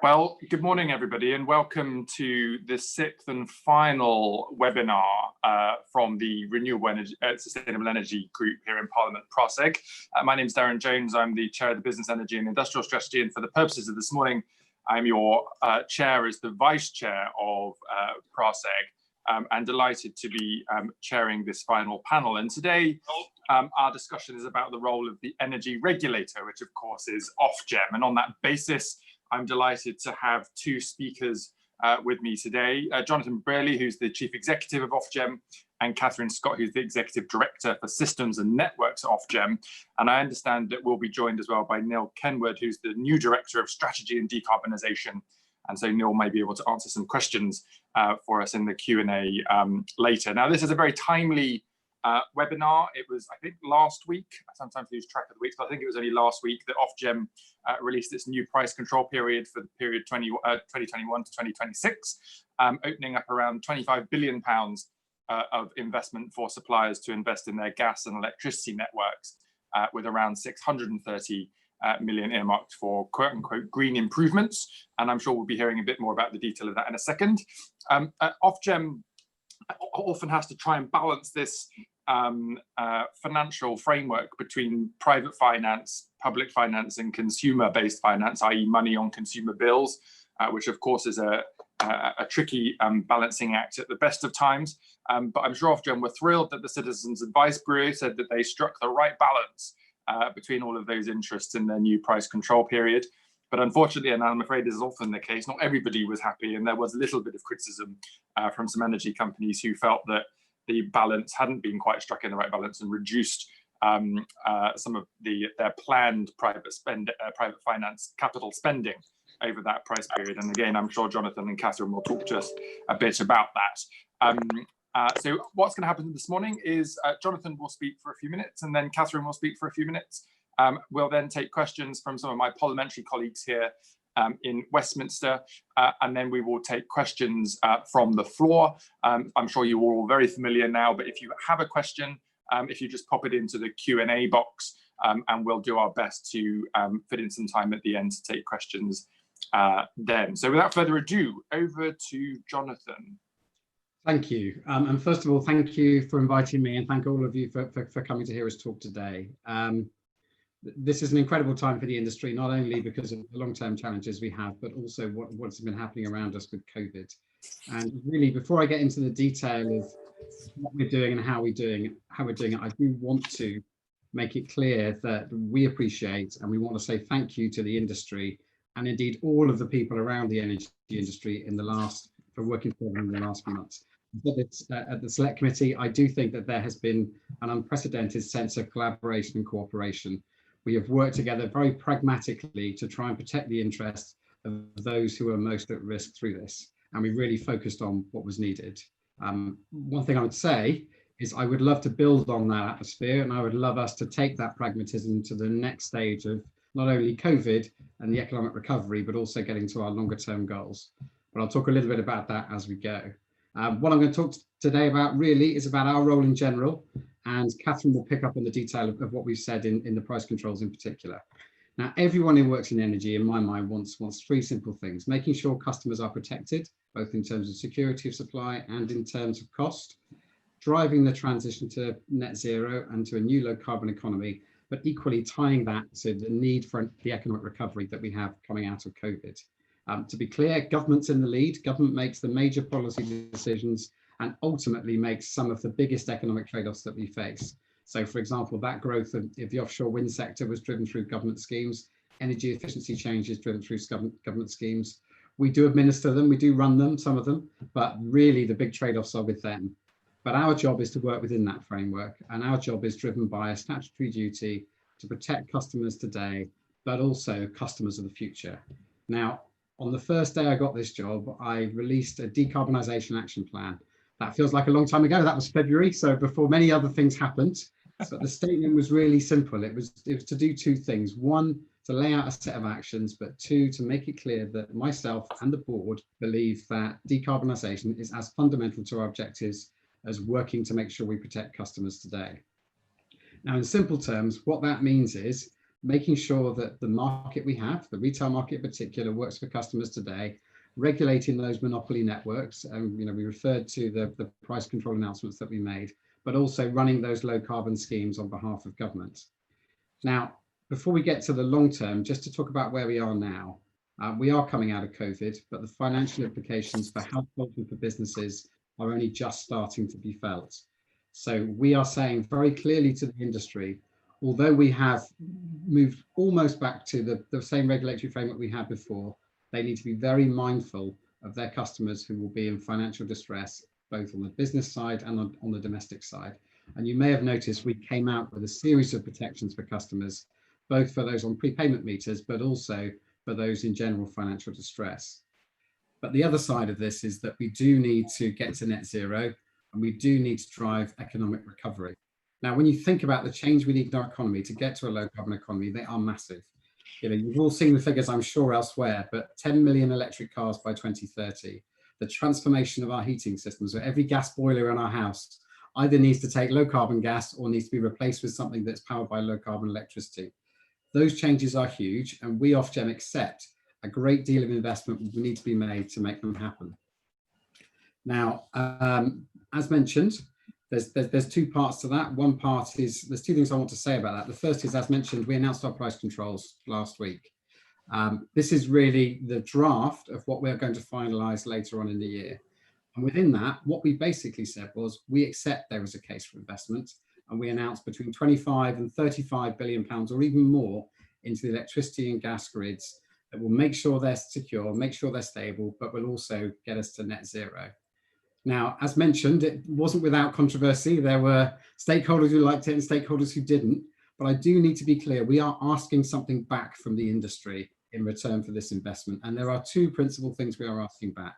Well, good morning, everybody, and welcome to the sixth and final webinar from the Renewable Energy, Sustainable Energy Group here in Parliament, PROSEG. My name is Darren Jones. I'm the Chair of the Business, Energy and Industrial Strategy, and for the purposes of this morning, I'm your Chair as the Vice Chair of PROSEG, and delighted to be chairing this final panel. And today, our discussion is about the role of the energy regulator, which of course is Ofgem. And on that basis, I'm delighted to have two speakers with me today, Jonathan Brearley, who's the Chief Executive of Ofgem, and Catherine Scott, who's the Executive Director for Systems and Networks at Ofgem. And I understand that we'll be joined as well by Neil Kenward, who's the new Director of Strategy and Decarbonisation. And so Neil may be able to answer some questions for us in the Q&A later. Now, this is a very timely webinar. It was, I think, last week. I sometimes lose track of the weeks, but I think it was only last week that Ofgem released its new price control period for the period 2021 to 2026, opening up around £25 billion of investment for suppliers to invest in their gas and electricity networks, with around 630 million earmarked for quote-unquote green improvements. And I'm sure we'll be hearing a bit more about the detail of that in a second. Ofgem often has to try and balance this financial framework between private finance, public finance, and consumer-based finance, i.e. money on consumer bills, which of course is a tricky balancing act at the best of times. But I'm sure Ofgem were thrilled that the Citizens Advice Bureau said that they struck the right balance between all of those interests in their new price control period. But unfortunately, and I'm afraid this is often the case, not everybody was happy, and there was a little bit of criticism from some energy companies who felt that the balance hadn't been quite struck in the right balance and reduced some of their planned private finance capital spending over that price period. And again, I'm sure Jonathan and Catherine will talk to us a bit about that. So what's going to happen this morning is Jonathan will speak for a few minutes, and then Catherine will speak for a few minutes. We'll then take questions from some of my parliamentary colleagues here in Westminster, and then we will take questions from the floor. I'm sure you're all very familiar now, but if you have a question, if you just pop it into the Q&A box, and we'll do our best to fit in some time at the end to take questions then. So without further ado, over to Jonathan. Thank you. And first of all, thank you for inviting me, and thank all of you for coming to hear us talk today. This is an incredible time for the industry, not only because of the long-term challenges we have, but also what's been happening around us with COVID. And really, before I get into the detail of what we're doing and how we're doing it, I do want to make it clear that we appreciate and we want to say thank you to the industry, and indeed all of the people around the energy industry for working together in the last few months. But at the Select Committee, I do think that there has been an unprecedented sense of collaboration and cooperation. We have worked together very pragmatically to try and protect the interests of those who are most at risk through this. And we really focused on what was needed. One thing I would say is I would love to build on that atmosphere, and I would love us to take that pragmatism to the next stage of not only COVID and the economic recovery, but also getting to our longer term goals. But I'll talk a little bit about that as we go. What I'm going to talk today about really is about our role in general, and Catherine will pick up on the detail of what we've said in the price controls in particular. Now, everyone who works in energy, in my mind, wants three simple things: making sure customers are protected, both in terms of security of supply and in terms of cost, driving the transition to net zero and to a new low carbon economy, but equally tying that to the need for the economic recovery that we have coming out of COVID. To be clear, government's in the lead. Government makes the major policy decisions and ultimately makes some of the biggest economic trade-offs that we face. So, for example, that growth of the offshore wind sector was driven through government schemes. Energy efficiency changes driven through government schemes. We do administer them, we do run them, some of them, but really the big trade-offs are with them. But our job is to work within that framework, and our job is driven by a statutory duty to protect customers today, but also customers of the future. Now, on the first day I got this job, I released a decarbonisation action plan. That feels like a long time ago. That was February, so before many other things happened. But the statement was really simple. It was to do two things. One, to lay out a set of actions, but two, to make it clear that myself and the board believe that decarbonisation is as fundamental to our objectives as working to make sure we protect customers today. Now, in simple terms, what that means is making sure that the market we have, the retail market in particular, works for customers today, regulating those monopoly networks. And we referred to the price control announcements that we made, but also running those low carbon schemes on behalf of governments. Now, before we get to the long term, just to talk about where we are now, we are coming out of COVID, but the financial implications for households and for businesses are only just starting to be felt. So we are saying very clearly to the industry, although we have moved almost back to the same regulatory framework we had before, they need to be very mindful of their customers who will be in financial distress, both on the business side and on the domestic side. And you may have noticed we came out with a series of protections for customers, both for those on prepayment meters, but also for those in general financial distress. But the other side of this is that we do need to get to net zero, and we do need to drive economic recovery. Now, when you think about the change we need in our economy to get to a low carbon economy, they are massive. You've all seen the figures, I'm sure, elsewhere, but 10 million electric cars by 2030, the transformation of our heating systems, so every gas boiler in our house either needs to take low carbon gas or needs to be replaced with something that's powered by low carbon electricity. Those changes are huge, and we Ofgem accept a great deal of investment will need to be made to make them happen. Now, as mentioned, there's two parts to that. One part is, there's two things I want to say about that. The first is, as mentioned, we announced our price controls last week. This is really the draft of what we're going to finalise later on in the year. And within that, what we basically said was, we accept there is a case for investment, and we announced between 25 and 35 billion pounds or even more into the electricity and gas grids that will make sure they're secure, make sure they're stable, but will also get us to net zero. Now, as mentioned, it wasn't without controversy. There were stakeholders who liked it and stakeholders who didn't. But I do need to be clear, we are asking something back from the industry in return for this investment. And there are two principal things we are asking back.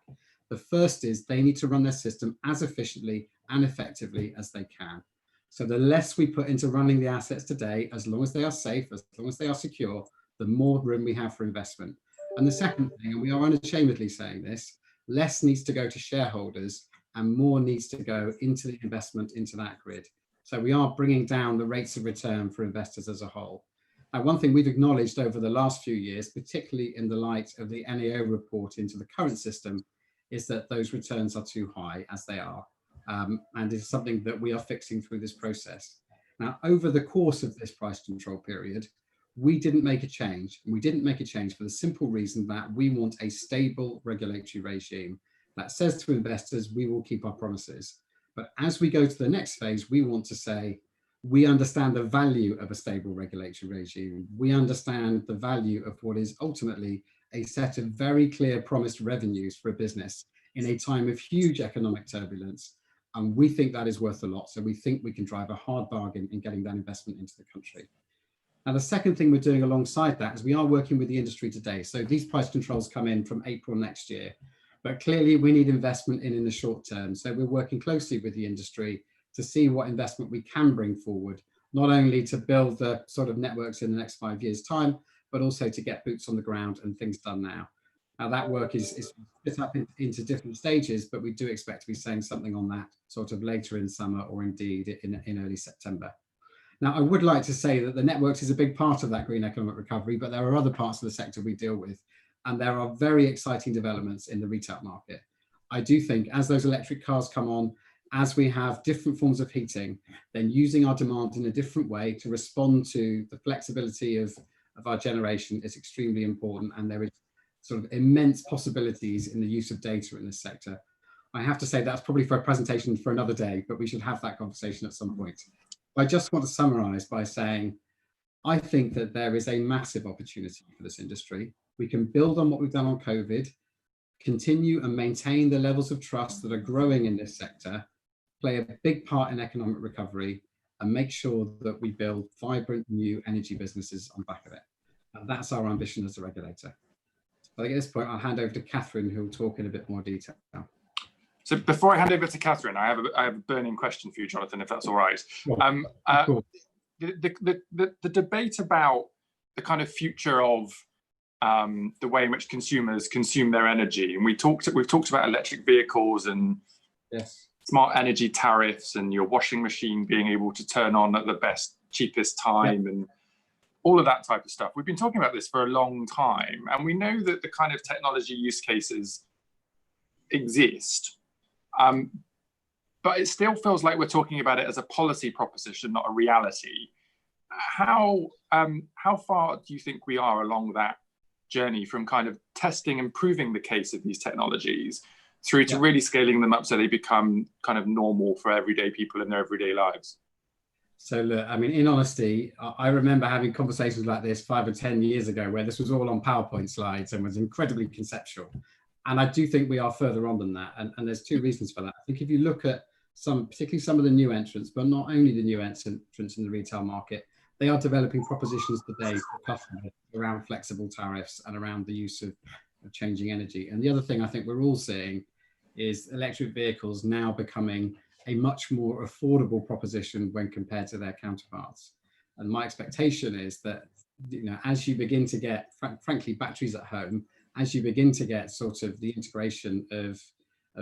The first is they need to run their system as efficiently and effectively as they can. So the less we put into running the assets today, as long as they are safe, as long as they are secure, the more room we have for investment. And the second thing, and we are unashamedly saying this, less needs to go to shareholders and more needs to go into the investment into that grid. So we are bringing down the rates of return for investors as a whole. Now, one thing we've acknowledged over the last few years, particularly in the light of the NAO report into the current system, is that those returns are too high as they are. And is something that we are fixing through this process. Now, over the course of this price control period, we didn't make a change. And we didn't make a change for the simple reason that we want a stable regulatory regime that says to investors, we will keep our promises. But as we go to the next phase, we want to say, we understand the value of a stable regulatory regime. We understand the value of what is ultimately a set of very clear promised revenues for a business in a time of huge economic turbulence. And we think that is worth a lot. So we think we can drive a hard bargain in getting that investment into the country. Now, the second thing we're doing alongside that is we are working with the industry today. So these price controls come in from April next year. But clearly we need investment in the short term. So we're working closely with the industry to see what investment we can bring forward, not only to build the sort of networks in the next 5 years' time, but also to get boots on the ground and things done now. Now that work is split up into different stages, but we do expect to be saying something on that sort of later in summer or indeed in early September. Now, I would like to say that the networks is a big part of that green economic recovery, but there are other parts of the sector we deal with. And there are very exciting developments in the retail market. I do think as those electric cars come on, as we have different forms of heating, then using our demand in a different way to respond to the flexibility of our generation is extremely important. And there is sort of immense possibilities in the use of data in this sector. I have to say that's probably for a presentation for another day, but we should have that conversation at some point. I just want to summarize by saying, I think that there is a massive opportunity for this industry. We can build on what we've done on COVID, continue and maintain the levels of trust that are growing in this sector, play a big part in economic recovery, and make sure that we build vibrant new energy businesses on the back of it. And that's our ambition as a regulator. So I think at this point, I'll hand over to Catherine, who will talk in a bit more detail. So before I hand over to Catherine, I have a burning question for you, Jonathan, if that's all right. Sure. The debate about the kind of future of the way in which consumers consume their energy, and we've talked about electric vehicles and smart energy tariffs and your washing machine being able to turn on at the best cheapest time and all of that type of stuff. We've been talking about this for a long time, and we know that the kind of technology use cases exist. But it still feels like we're talking about it as a policy proposition, not a reality. How far do you think we are along that journey from kind of testing and proving the case of these technologies through to really scaling them up so they become kind of normal for everyday people in their everyday lives? So look, I mean, in honesty, I remember having conversations like this 5 or 10 years ago where this was all on PowerPoint slides and was incredibly conceptual. And I do think we are further on than that. And there's two reasons for that. I think if you look at particularly some of the new entrants, but not only the new entrants in the retail market, they are developing propositions today for customers around flexible tariffs and around the use of changing energy. And the other thing I think we're all seeing is electric vehicles now becoming a much more affordable proposition when compared to their counterparts. And my expectation is that, as you begin to get, frankly, batteries at home, as you begin to get sort of the integration of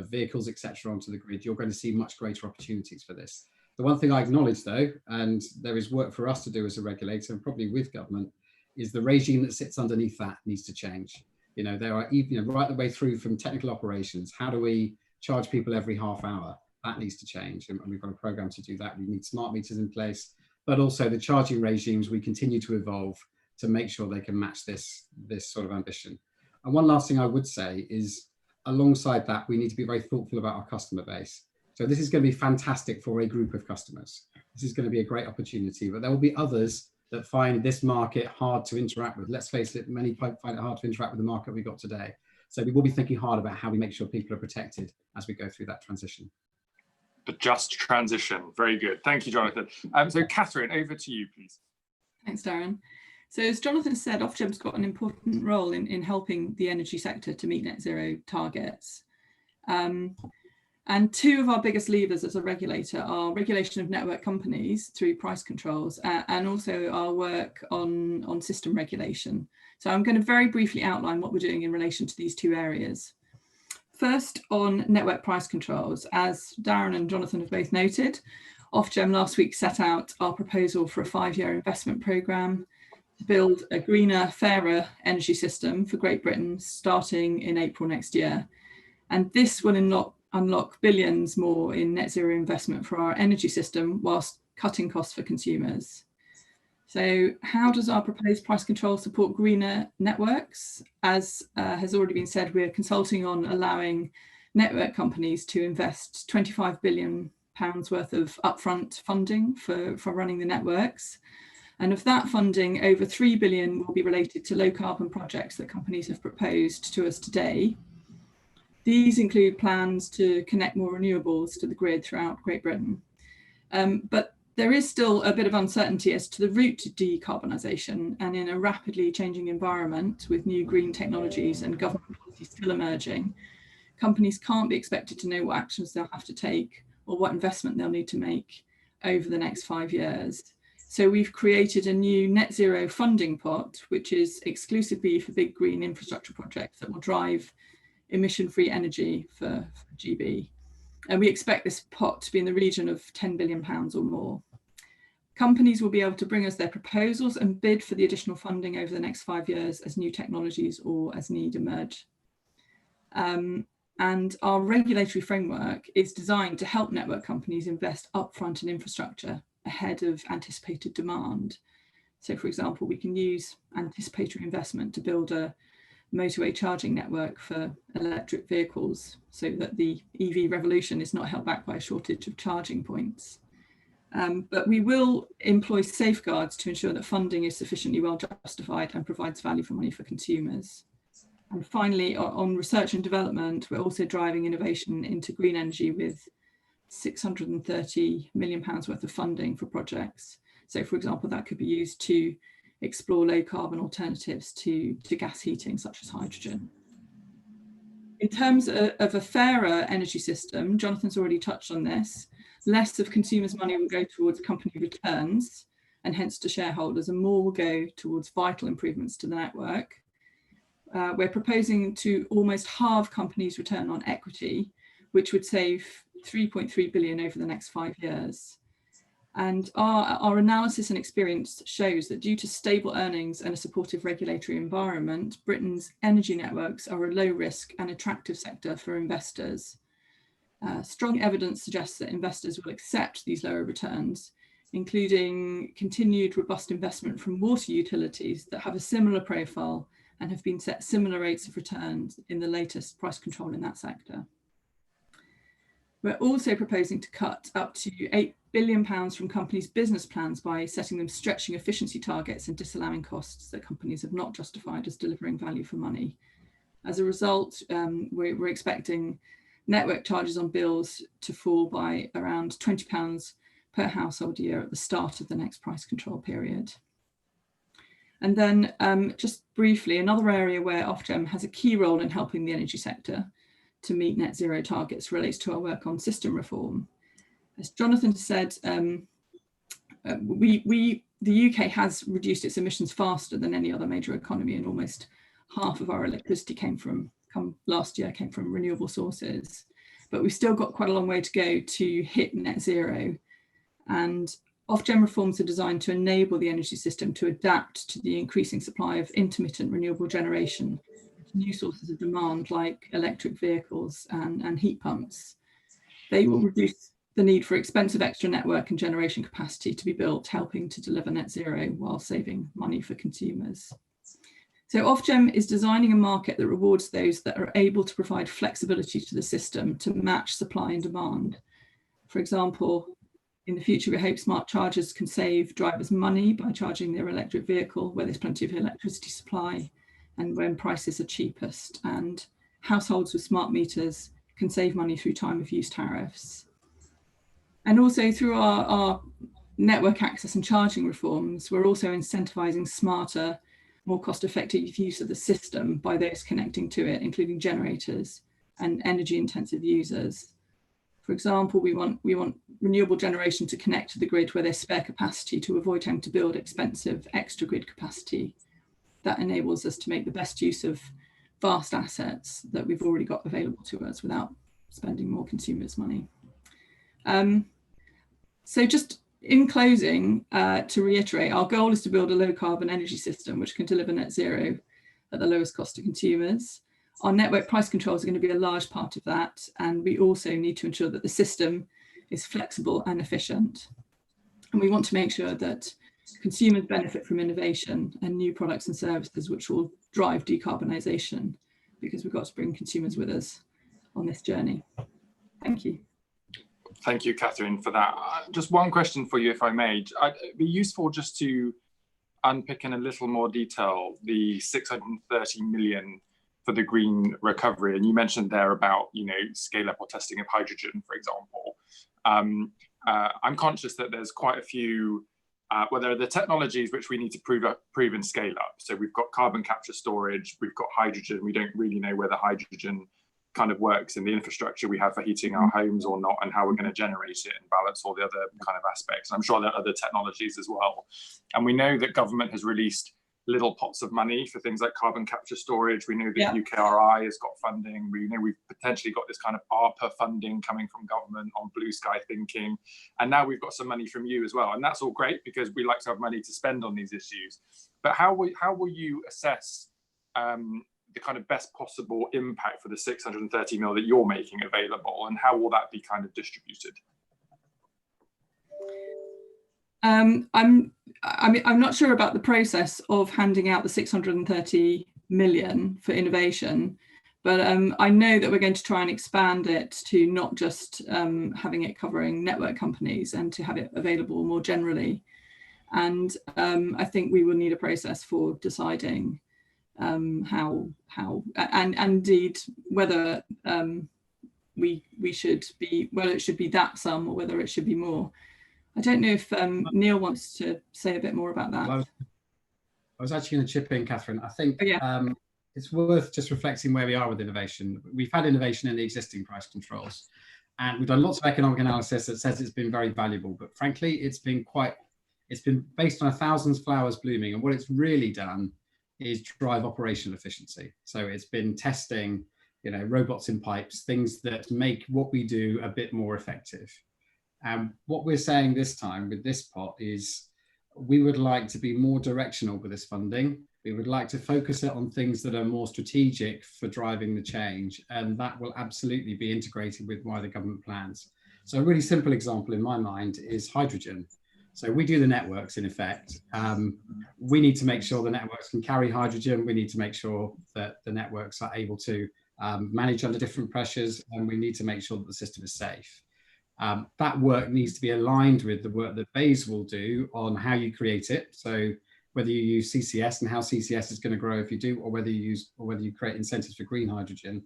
vehicles, etc., onto the grid, you're going to see much greater opportunities for this. The one thing I acknowledge, though, and there is work for us to do as a regulator, and probably with government, is the regime that sits underneath that needs to change. There are, right the way through from technical operations. How do we charge people every half hour? That needs to change, and we've got a program to do that. We need smart meters in place, but also the charging regimes we continue to evolve to make sure they can match this sort of ambition. And one last thing I would say is, alongside that, we need to be very thoughtful about our customer base. So this is going to be fantastic for a group of customers. This is going to be a great opportunity, but there will be others that find this market hard to interact with. Let's face it, many find it hard to interact with the market we've got today. So we will be thinking hard about how we make sure people are protected as we go through that transition. The just transition. Very good. Thank you, Jonathan. So Catherine, over to you, please. Thanks, Darren. So as Jonathan said, Ofgem's got an important role in helping the energy sector to meet net zero targets. And two of our biggest levers as a regulator are regulation of network companies through price controls and also our work on system regulation. So I'm going to very briefly outline what we're doing in relation to these two areas. First, on network price controls, as Darren and Jonathan have both noted, Ofgem last week set out our proposal for a 5-year investment programme to build a greener, fairer energy system for Great Britain starting in April next year. And this will unlock billions more in net zero investment for our energy system whilst cutting costs for consumers. So how does our proposed price control support greener networks? As has already been said, we're consulting on allowing network companies to invest £25 billion worth of upfront funding for running the networks. And of that funding, over £3 billion will be related to low carbon projects that companies have proposed to us today. These include plans to connect more renewables to the grid throughout Great Britain. But there is still a bit of uncertainty as to the route to decarbonisation, and in a rapidly changing environment with new green technologies and government policy still emerging, companies can't be expected to know what actions they'll have to take or what investment they'll need to make over the next 5 years. So we've created a new net zero funding pot, which is exclusively for big green infrastructure projects that will drive emission-free energy for GB. And we expect this pot to be in the region of £10 billion or more. Companies will be able to bring us their proposals and bid for the additional funding over the next 5 years as new technologies or as need emerge. And our regulatory framework is designed to help network companies invest upfront in infrastructure ahead of anticipated demand. So, for example, we can use anticipatory investment to build a motorway charging network for electric vehicles so that the EV revolution is not held back by a shortage of charging points. But we will employ safeguards to ensure that funding is sufficiently well justified and provides value for money for consumers. And finally, on research and development, we're also driving innovation into green energy with £630 million worth of funding for projects. So, for example, that could be used to explore low carbon alternatives to gas heating, such as hydrogen. In terms of a fairer energy system, Jonathan's already touched on this, less of consumers' money will go towards company returns and hence to shareholders, and more will go towards vital improvements to the network. We're proposing to almost halve companies' return on equity, which would save £3.3 billion over the next 5 years. And our analysis and experience shows that due to stable earnings and a supportive regulatory environment, Britain's energy networks are a low risk and attractive sector for investors. Strong evidence suggests that investors will accept these lower returns, including continued robust investment from water utilities that have a similar profile and have been set similar rates of returns in the latest price control in that sector. We're also proposing to cut up to £8 billion from companies' business plans by setting them stretching efficiency targets and disallowing costs that companies have not justified as delivering value for money. As a result, we're expecting network charges on bills to fall by around £20 per household year at the start of the next price control period. And then just briefly, another area where Ofgem has a key role in helping the energy sector to meet net zero targets relates to our work on system reform. As Jonathan said, the UK has reduced its emissions faster than any other major economy, and almost half of our electricity last year came from renewable sources. But we've still got quite a long way to go to hit net zero. And Ofgem reforms are designed to enable the energy system to adapt to the increasing supply of intermittent renewable generation, new sources of demand like electric vehicles and heat pumps. They will reduce the need for expensive extra network and generation capacity to be built, helping to deliver net zero while saving money for consumers. So Ofgem is designing a market that rewards those that are able to provide flexibility to the system to match supply and demand. For example, in the future, we hope smart chargers can save drivers money by charging their electric vehicle where there's plenty of electricity supply and when prices are cheapest. And households with smart meters can save money through time of use tariffs. And also through our network access and charging reforms, we're also incentivising smarter, more cost-effective use of the system by those connecting to it, including generators and energy-intensive users. For example, we want renewable generation to connect to the grid where there's spare capacity to avoid having to build expensive extra grid capacity. That enables us to make the best use of vast assets that we've already got available to us without spending more consumers' money. So just in closing, to reiterate, our goal is to build a low carbon energy system which can deliver net zero at the lowest cost to consumers. Our network price controls are going to be a large part of that, and we also need to ensure that the system is flexible and efficient. And we want to make sure that consumers benefit from innovation and new products and services which will drive decarbonisation, because we've got to bring consumers with us on this journey. Thank you. Thank you, Catherine, for that. Just one question for you, if I may. It'd be useful just to unpick in a little more detail the 630 million for the green recovery. And you mentioned there about, scale up or testing of hydrogen, for example. I'm conscious that there's quite a few, there are the technologies which we need to prove and scale up. So we've got carbon capture storage, we've got hydrogen. We don't really know whether hydrogen kind of works in the infrastructure we have for heating our homes or not, and how we're going to generate it and balance all the other kind of aspects. I'm sure there are other technologies as well. And we know that government has released little pots of money for things like carbon capture storage. We know that UKRI has got funding. We know we've potentially got this kind of ARPA funding coming from government on blue sky thinking. And now we've got some money from you as well. And that's all great because we like to have money to spend on these issues. But how will you assess the kind of best possible impact for the 630 mil that you're making available, and how will that be kind of distributed? I'm not sure about the process of handing out the 630 million for innovation, but I know that we're going to try and expand it to not just having it covering network companies, and to have it available more generally. And I think we will need a process for deciding how and indeed whether we should be, whether it should be that sum or whether it should be more. I don't know if Neil wants to say a bit more about that. Well, I was actually going to chip in, Catherine. I think it's worth just reflecting where we are with innovation. We've had innovation in the existing price controls, and we've done lots of economic analysis that says it's been very valuable. But frankly, it's been based on 1,000 flowers blooming, and what it's really done is drive operational efficiency. So it's been testing, robots in pipes, things that make what we do a bit more effective. What we're saying this time with this pot is we would like to be more directional with this funding. We would like to focus it on things that are more strategic for driving the change, and that will absolutely be integrated with wider government plans. So a really simple example in my mind is hydrogen. So we do the networks in effect. We need to make sure the networks can carry hydrogen. We need to make sure that the networks are able to manage under different pressures, and we need to make sure that the system is safe. That work needs to be aligned with the work that BEIS will do on how you create it. So whether you use CCS and how CCS is going to grow if you do, or whether you create incentives for green hydrogen.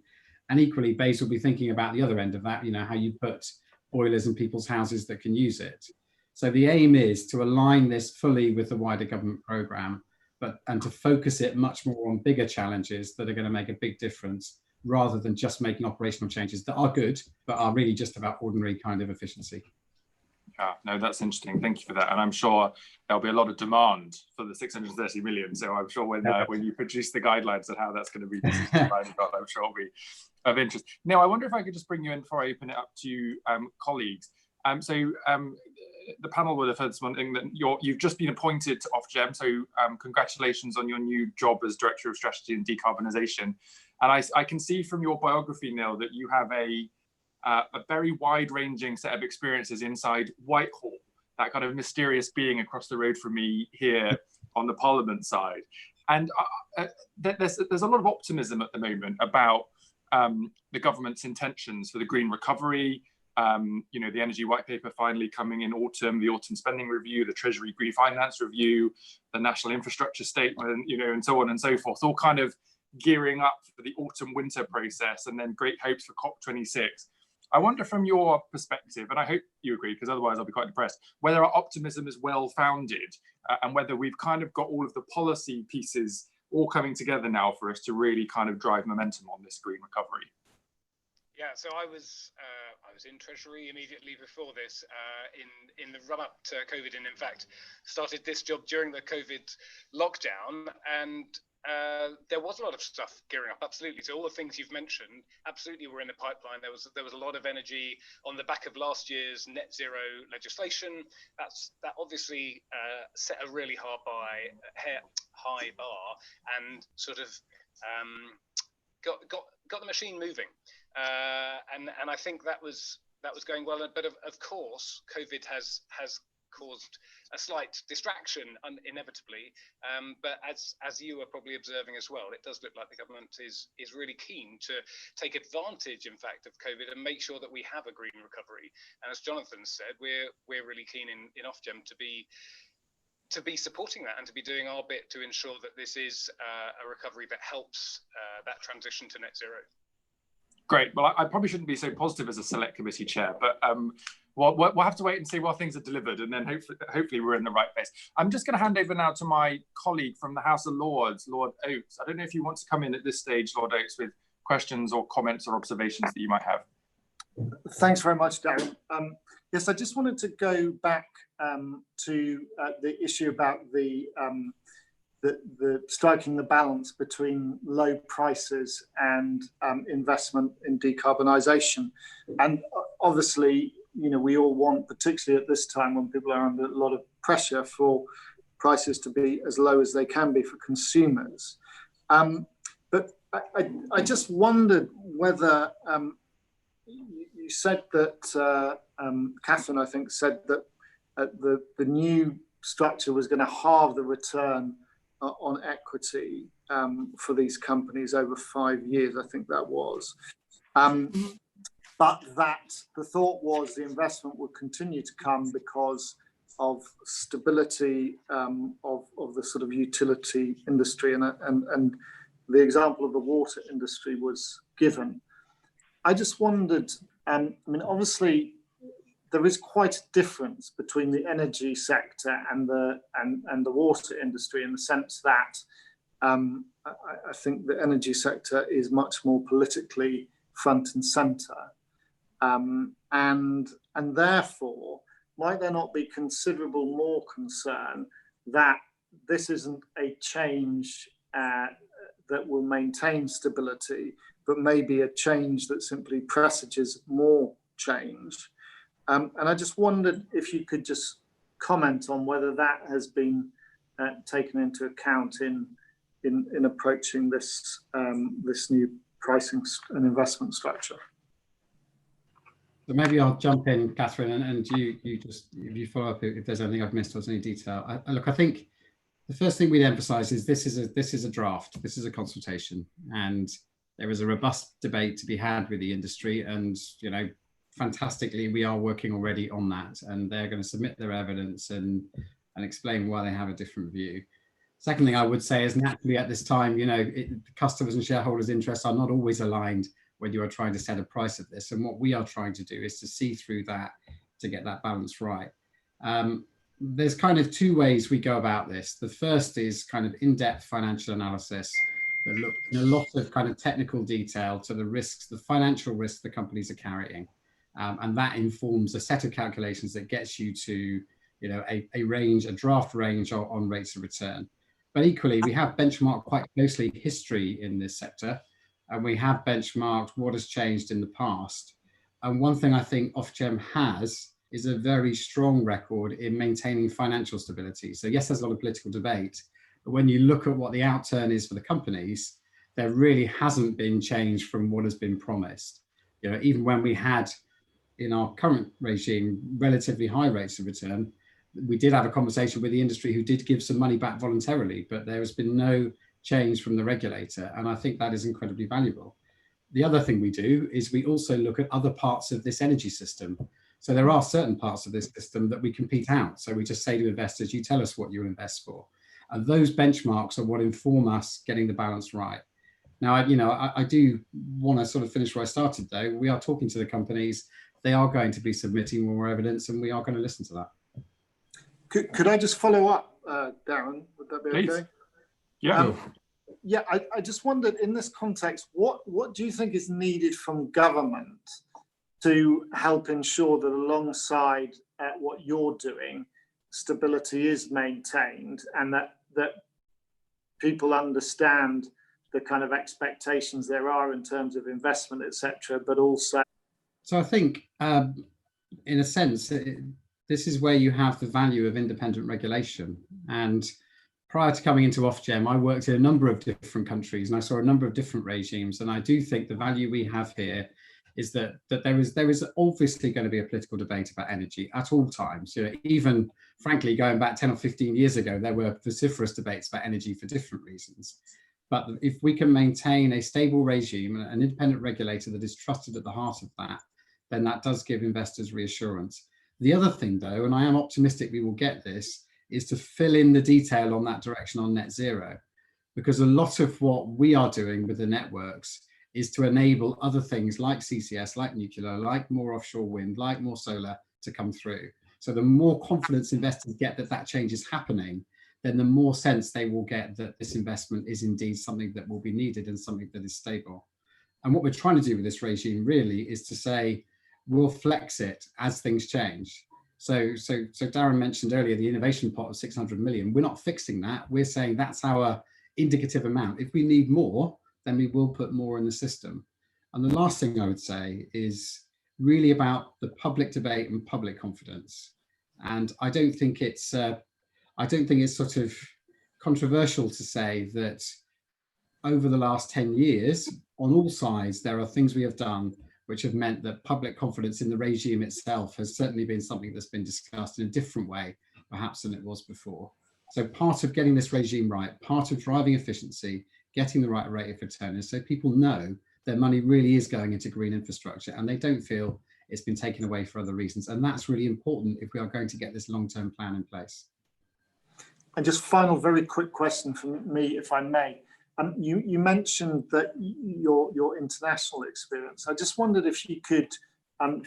And equally, BEIS will be thinking about the other end of that, how you put boilers in people's houses that can use it. So the aim is to align this fully with the wider government programme, and to focus it much more on bigger challenges that are going to make a big difference, rather than just making operational changes that are good, but are really just about ordinary kind of efficiency. Yeah, no, that's interesting. Thank you for that. And I'm sure there'll be a lot of demand for the 630 million. So I'm sure when you produce the guidelines on how that's going to be I'm sure it'll be of interest. Now, I wonder if I could just bring you in before I open it up to colleagues. The panel would have heard this morning that you've just been appointed to Ofgem. So congratulations on your new job as Director of Strategy and Decarbonisation. And I can see from your biography, Neil, that you have a very wide-ranging set of experiences inside Whitehall, that kind of mysterious being across the road from me here on the Parliament side. And there's a lot of optimism at the moment about the government's intentions for the green recovery. The energy white paper finally coming in autumn, the autumn spending review, the Treasury green finance review, the national infrastructure statement, and so on and so forth, all kind of gearing up for the autumn winter process, and then great hopes for COP26. I wonder from your perspective, and I hope you agree, because otherwise I'll be quite depressed, whether our optimism is well founded and whether we've kind of got all of the policy pieces all coming together now for us to really kind of drive momentum on this green recovery. Yeah, so I was in Treasury immediately before this, in the run-up to COVID, and in fact started this job during the COVID lockdown, and there was a lot of stuff gearing up, absolutely. So all the things you've mentioned, absolutely were in the pipeline. There was a lot of energy on the back of last year's net zero legislation. That obviously set a really high bar, and sort of got the machine moving. And I think that was going well. But of course, COVID has caused a slight distraction inevitably. But as you are probably observing as well, it does look like the government is really keen to take advantage, in fact, of COVID and make sure that we have a green recovery. And as Jonathan said, we're really keen in Ofgem to be supporting that and to be doing our bit to ensure that this is a recovery that helps that transition to net zero. Great. Well, I probably shouldn't be so positive as a select committee chair, but we'll have to wait and see while things are delivered, and then hopefully we're in the right place. I'm just going to hand over now to my colleague from the House of Lords, Lord Oates. I don't know if you want to come in at this stage, Lord Oates, with questions or comments or observations that you might have. Thanks very much, Darren. Yes, I just wanted to go back to the issue about the striking the balance between low prices and investment in decarbonisation. And obviously, we all want, particularly at this time when people are under a lot of pressure, for prices to be as low as they can be for consumers. But I just wondered whether you said that, Catherine, I think, said that the new structure was going to halve the return on equity for these companies over 5 years, I think that was. But that the thought was the investment would continue to come because of stability of the sort of utility industry, and the example of the water industry was given. I just wondered, obviously there is quite a difference between the energy sector and the water industry, in the sense that I think the energy sector is much more politically front and centre, and therefore might there not be considerable more concern that this isn't a change that will maintain stability, but maybe a change that simply presages more change? And I just wondered if you could just comment on whether that has been taken into account in approaching this this new pricing and investment structure. So maybe I'll jump in, Catherine, and you just, if you follow up if there's anything I've missed or any detail. Look, I think the first thing we'd emphasise is this is a draft, this is a consultation, and there is a robust debate to be had with the industry, and fantastically, we are working already on that, and they're going to submit their evidence and explain why they have a different view. Second thing I would say is, naturally at this time, customers and shareholders' interests are not always aligned when you are trying to set a price of this. And what we are trying to do is to see through that to get that balance right. There's kind of two ways we go about this. The first is kind of in-depth financial analysis that look in a lot of kind of technical detail to the risks, the financial risks the companies are carrying. And that informs a set of calculations that gets you to a range, a draft range on rates of return. But equally, we have benchmarked quite closely history in this sector, and we have benchmarked what has changed in the past. And one thing I think Ofgem has is a very strong record in maintaining financial stability. So yes, there's a lot of political debate, but when you look at what the outturn is for the companies, there really hasn't been change from what has been promised. Even when we had in our current regime relatively high rates of return, we did have a conversation with the industry who did give some money back voluntarily, but there has been no change from the regulator. And I think that is incredibly valuable. The other thing we do is we also look at other parts of this energy system. So there are certain parts of this system that we compete out. So we just say to investors, you tell us what you invest for. And those benchmarks are what inform us getting the balance right. Now, I do want to sort of finish where I started, though. We are talking to the companies. They are going to be submitting more evidence, and we are going to listen to that. Could I just follow up, Darren? Would that be Please. okay? Yeah. Yeah, I just wondered, in this context, what do you think is needed from government to help ensure that alongside what you're doing, stability is maintained, and that people understand the kind of expectations there are in terms of investment, etc., but also... So I think, in a sense, this is where you have the value of independent regulation. And prior to coming into Ofgem, I worked in a number of different countries and I saw a number of different regimes. And I do think the value we have here is that there is obviously going to be a political debate about energy at all times. Even frankly, going back 10 or 15 years ago, there were vociferous debates about energy for different reasons. But if we can maintain a stable regime, an independent regulator that is trusted at the heart of that, then that does give investors reassurance. The other thing, though, and I am optimistic we will get this, is to fill in the detail on that direction on net zero, because a lot of what we are doing with the networks is to enable other things like CCS, like nuclear, like more offshore wind, like more solar to come through. So the more confidence investors get that that change is happening, then the more sense they will get that this investment is indeed something that will be needed and something that is stable. And what we're trying to do with this regime really is to say, we'll flex it as things change. So Darren mentioned earlier the innovation pot of 600 million. We're not fixing that. We're saying that's our indicative amount. If we need more, then we will put more in the system. And the last thing I would say is really about the public debate and public confidence. And I don't think it's sort of controversial to say that over the last 10 years, on all sides, there are things we have done which have meant that public confidence in the regime itself has certainly been something that's been discussed in a different way, perhaps, than it was before. So part of getting this regime right, part of driving efficiency, getting the right rate of return is so people know their money really is going into green infrastructure and they don't feel it's been taken away for other reasons. And that's really important if we are going to get this long-term plan in place. And just final, very quick question from me, if I may. You mentioned that your international experience. I just wondered if you could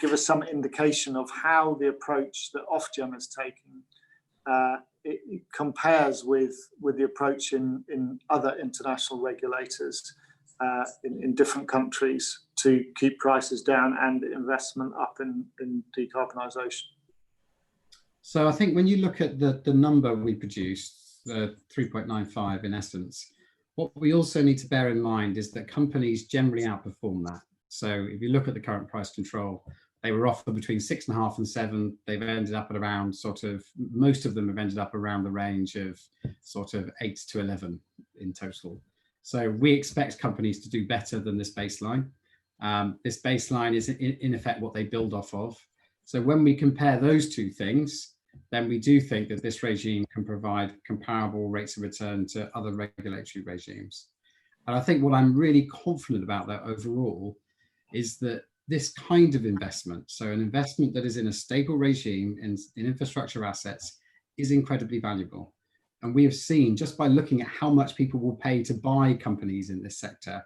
give us some indication of how the approach that Ofgem has taken it compares with the approach in other international regulators in different countries to keep prices down and investment up in decarbonisation. So I think when you look at the number we produced, the 3.95 in essence, what we also need to bear in mind is that companies generally outperform that. So if you look at the current price control, They were offered between 6.5 and 7. They've ended up at around most of them have ended up around the range of 8 to 11 in total. So we expect companies to do better than this baseline. This baseline is in effect what they build off of. So when we compare those two things, then we do think that this regime can provide comparable rates of return to other regulatory regimes. And I think what I'm really confident about that overall is that this kind of investment, so an investment that is in a stable regime in infrastructure assets, is incredibly valuable. And we have seen, just by looking at how much people will pay to buy companies in this sector,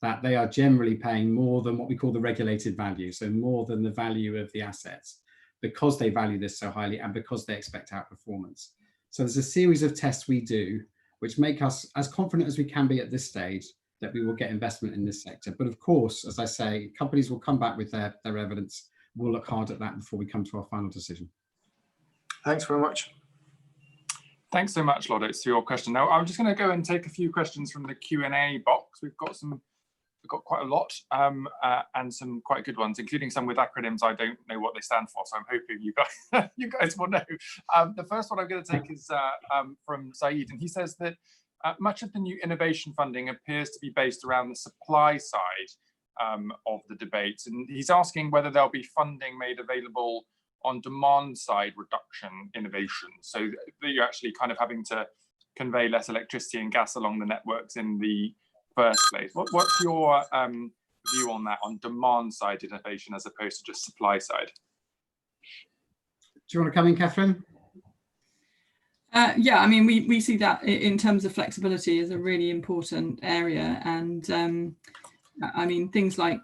that they are generally paying more than what we call the regulated value, so more than the value of the assets, because they value this so highly and because they expect outperformance. So there's a series of tests we do which make us as confident as we can be at this stage that we will get investment in this sector. But of course, as I say, companies will come back with their evidence. We'll look hard at that before we come to our final decision. Thanks very much. Thanks so much, Lourdes, for your question. Now, I'm just going to go and take a few questions from the Q&A box. We've got quite a lot and some quite good ones, including some with acronyms I don't know what they stand for, so I'm hoping you guys will know. The first one I'm going to take is from Saeed, and he says that much of the new innovation funding appears to be based around the supply side of the debate, and he's asking whether there'll be funding made available on demand side reduction innovation, so that you're actually kind of having to convey less electricity and gas along the networks in the first place. What's your view on that, on demand side innovation as opposed to just supply side? Do you want to come in, Catherine? Yeah, I mean, we see that in terms of flexibility as a really important area. And I mean, things like,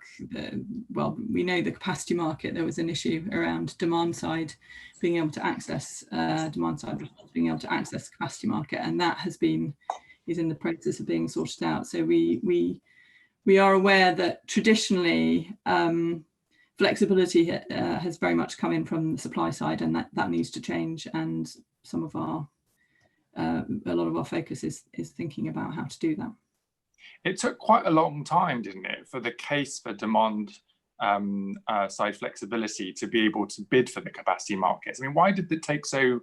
well, we know the capacity market, there was an issue around demand side, being able to access demand side, being able to access the capacity market. And that is in the process of being sorted out. So we are aware that traditionally flexibility has very much come in from the supply side, and that needs to change. And some of our a lot of our focus is thinking about how to do that. It took quite a long time, didn't it, for the case for demand side flexibility to be able to bid for the capacity markets? I mean, why did it take so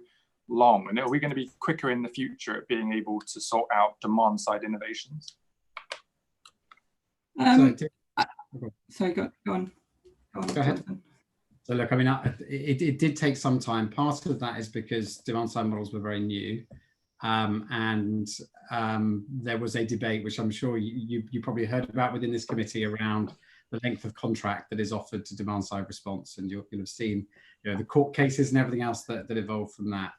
long? And are we going to be quicker in the future at being able to sort out demand side innovations? Sorry, go on. Go ahead. So look, I mean, it did take some time. Part of that is because demand side models were very new. And there was a debate, which I'm sure you probably heard about within this committee, around the length of contract that is offered to demand side response. And you'll have seen, the court cases and everything else that evolved from that.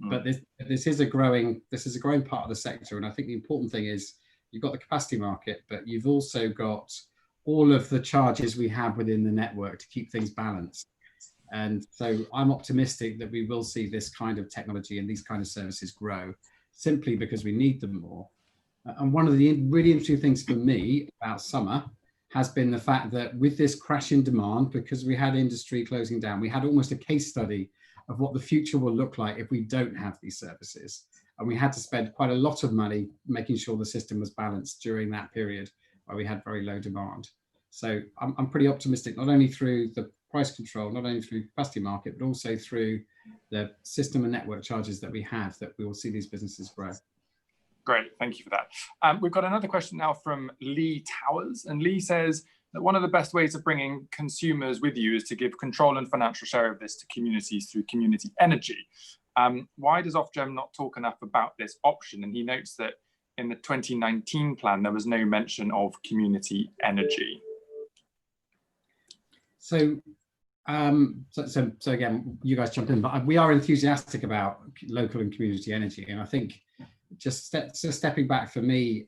But this is a growing part of the sector. And I think the important thing is you've got the capacity market, but you've also got all of the charges we have within the network to keep things balanced. And so I'm optimistic that we will see this kind of technology and these kind of services grow, simply because we need them more. And one of the really interesting things for me about summer has been the fact that with this crash in demand, because we had industry closing down, we had almost a case study of what the future will look like if we don't have these services. And we had to spend quite a lot of money making sure the system was balanced during that period where we had very low demand. So I'm pretty optimistic, not only through the price control, not only through capacity market, but also through the system and network charges that we have, that we will see these businesses grow. Great, thank you for that. We've got another question now from Lee Towers, and Lee says that one of the best ways of bringing consumers with you is to give control and financial share of this to communities through community energy. Why does Ofgem not talk enough about this option? And he notes that in the 2019 plan, there was no mention of community energy. So again, you guys jump in, but we are enthusiastic about local and community energy. And I think just stepping back for me,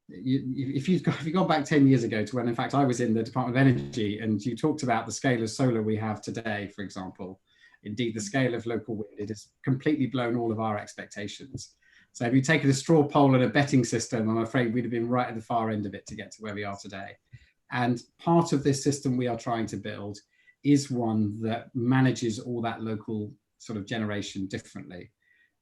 if you've gone back 10 years ago to when, in fact, I was in the Department of Energy, and you talked about the scale of solar we have today, for example, indeed the scale of local wind, it has completely blown all of our expectations. So if you take a straw poll and a betting system, I'm afraid we'd have been right at the far end of it to get to where we are today. And part of this system we are trying to build is one that manages all that local sort of generation differently.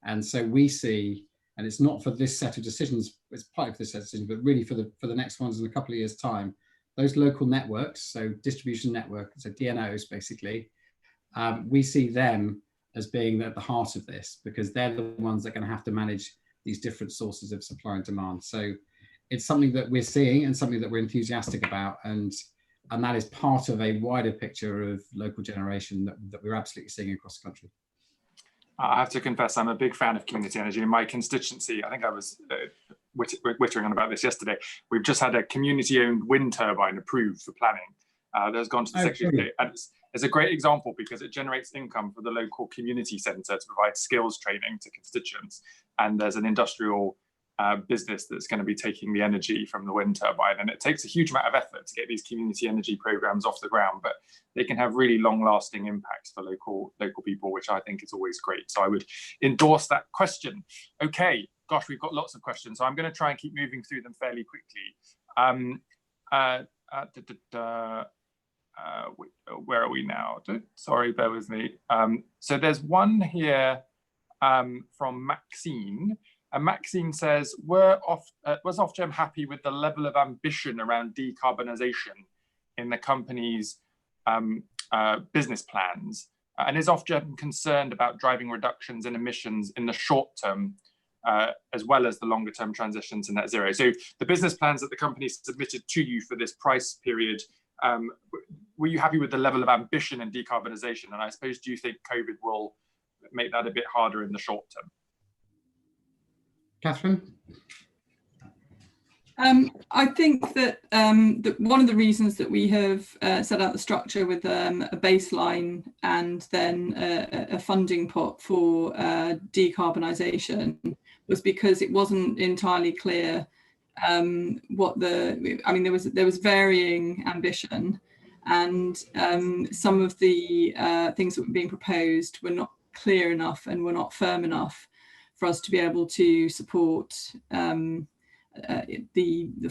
And so we see, and it's not for this set of decisions, it's part of this set of decisions, but really for the next ones in a couple of years' time, those local networks, so distribution network, so DNOs basically, we see them as being at the heart of this, because they're the ones that are going to have to manage these different sources of supply and demand. So it's something that we're seeing and something that we're enthusiastic about, and that is part of a wider picture of local generation that we're absolutely seeing across the country. I have to confess, I'm a big fan of community energy. In my constituency, I think I was wittering on about this yesterday. We've just had a community-owned wind turbine approved for planning. That has gone to the Secretary of State, and it's a great example because it generates income for the local community centre to provide skills training to constituents. And there's an industrial business that's going to be taking the energy from the wind turbine, and it takes a huge amount of effort to get these community energy programs off the ground, but they can have really long-lasting impacts for local people, which I think is always great. So I would endorse that question. Okay, gosh, we've got lots of questions, so I'm going to try and keep moving through them fairly quickly. Where are we now? Sorry, bear with me. So there's one here from Maxine. And Maxine says, was Ofgem happy with the level of ambition around decarbonisation in the company's business plans? And is Ofgem concerned about driving reductions in emissions in the short term, as well as the longer term transition to net zero? So the business plans that the company submitted to you for this price period, were you happy with the level of ambition in decarbonisation? And I suppose, do you think COVID will make that a bit harder in the short term? Catherine? I think that, one of the reasons that we have set out the structure with a baseline and then a funding pot for decarbonisation was because it wasn't entirely clear what there was varying ambition, and some of the things that were being proposed were not clear enough and were not firm enough for us to be able to support the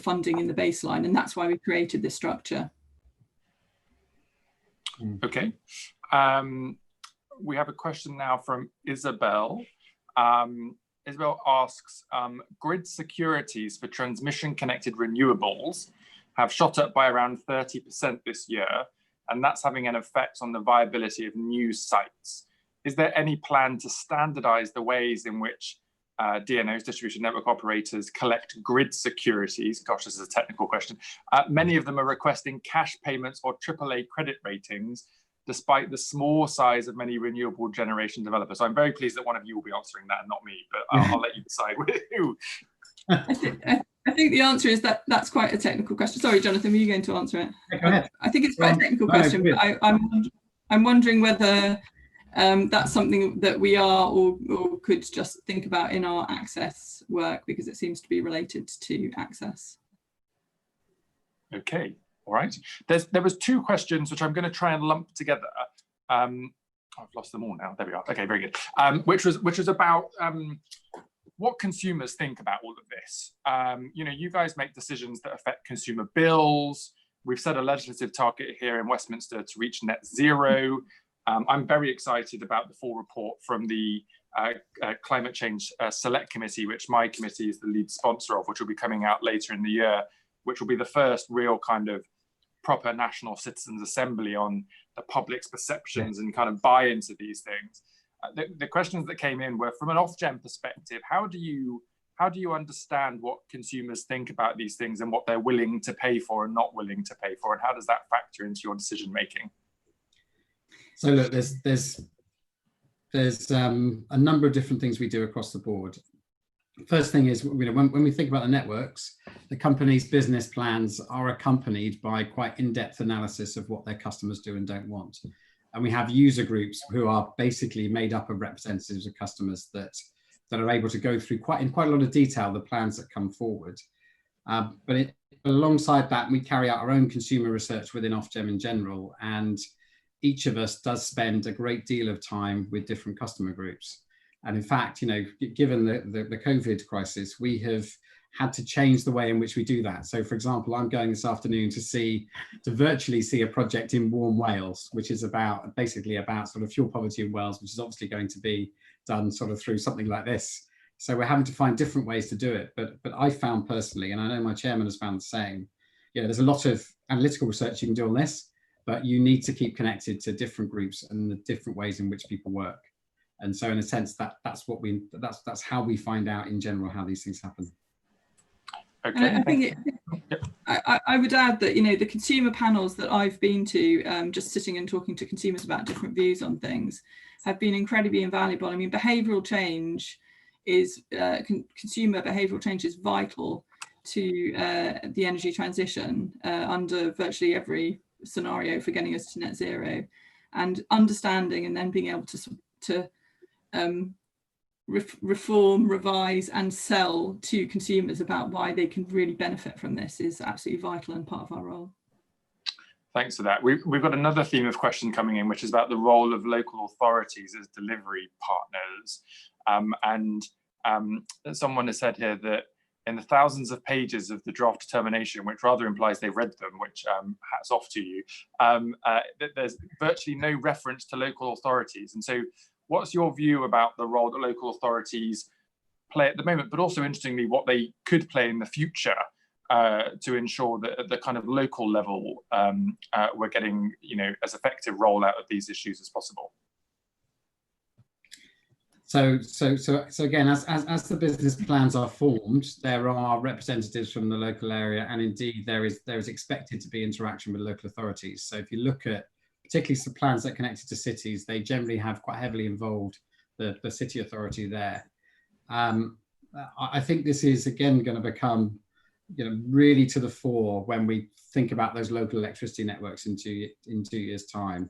funding in the baseline, and that's why we created this structure. Okay. We have a question now from Isabel. Isabel asks, grid securities for transmission connected renewables have shot up by around 30% this year, and that's having an effect on the viability of new sites. Is there any plan to standardize the ways in which DNOs, distribution network operators, collect grid securities? Gosh, this is a technical question. Many of them are requesting cash payments or AAA credit ratings, despite the small size of many renewable generation developers. So I'm very pleased that one of you will be answering that and not me, but I'll let you decide who. I think the answer is that that's quite a technical question. Sorry, Jonathan, were you going to answer it? Go ahead. I think it's quite a technical question, but I'm wondering whether that's something that we are or could just think about in our access work, because it seems to be related to access. Okay, all right. There was two questions which I'm going to try and lump together. I've lost them all now. There we are. Okay, very good. Which was about what consumers think about all of this. You know, you guys make decisions that affect consumer bills. We've set a legislative target here in Westminster to reach net zero. I'm very excited about the full report from the Climate Change Select Committee, which my committee is the lead sponsor of, which will be coming out later in the year, which will be the first real kind of proper national citizens assembly on the public's perceptions and kind of buy into these things. The questions that came in were, from an Ofgem perspective, how do you understand what consumers think about these things and what they're willing to pay for and not willing to pay for, and how does that factor into your decision making? So look, there's a number of different things we do across the board. First thing is, you know, when we think about the networks, the company's business plans are accompanied by quite in-depth analysis of what their customers do and don't want. And we have user groups who are basically made up of representatives of customers that are able to go through quite a lot of detail the plans that come forward. But alongside that, we carry out our own consumer research within Ofgem in general, and each of us does spend a great deal of time with different customer groups. And in fact, you know, given the COVID crisis, we have had to change the way in which we do that. So for example, I'm going this afternoon to virtually see a project in Warm Wales, which is basically about sort of fuel poverty in Wales, which is obviously going to be done sort of through something like this. So we're having to find different ways to do it. But I found personally, and I know my chairman has found the same, there's a lot of analytical research you can do on this, but you need to keep connected to different groups and the different ways in which people work. And so in a sense, that's how we find out in general how these things happen. Okay. I would add that, the consumer panels that I've been to, just sitting and talking to consumers about different views on things, have been incredibly invaluable. I mean, behavioural change is, consumer behavioural change is vital to the energy transition under virtually every scenario for getting us to net zero, and understanding and then being able to reform, revise and sell to consumers about why they can really benefit from this is absolutely vital and part of our role. Thanks for that. We've got another theme of question coming in, which is about the role of local authorities as delivery partners. Someone has said here that in the thousands of pages of the draft determination, which rather implies they've read them, which hats off to you, there's virtually no reference to local authorities. And so what's your view about the role that local authorities play at the moment, but also interestingly, what they could play in the future to ensure that at the kind of local level, we're getting, as effective rollout of these issues as possible? So again, as the business plans are formed, there are representatives from the local area, and indeed there is expected to be interaction with local authorities. So if you look at particularly some plans that are connected to cities, they generally have quite heavily involved the city authority there. I think this is again going to become really to the fore when we think about those local electricity networks in 2 years' time.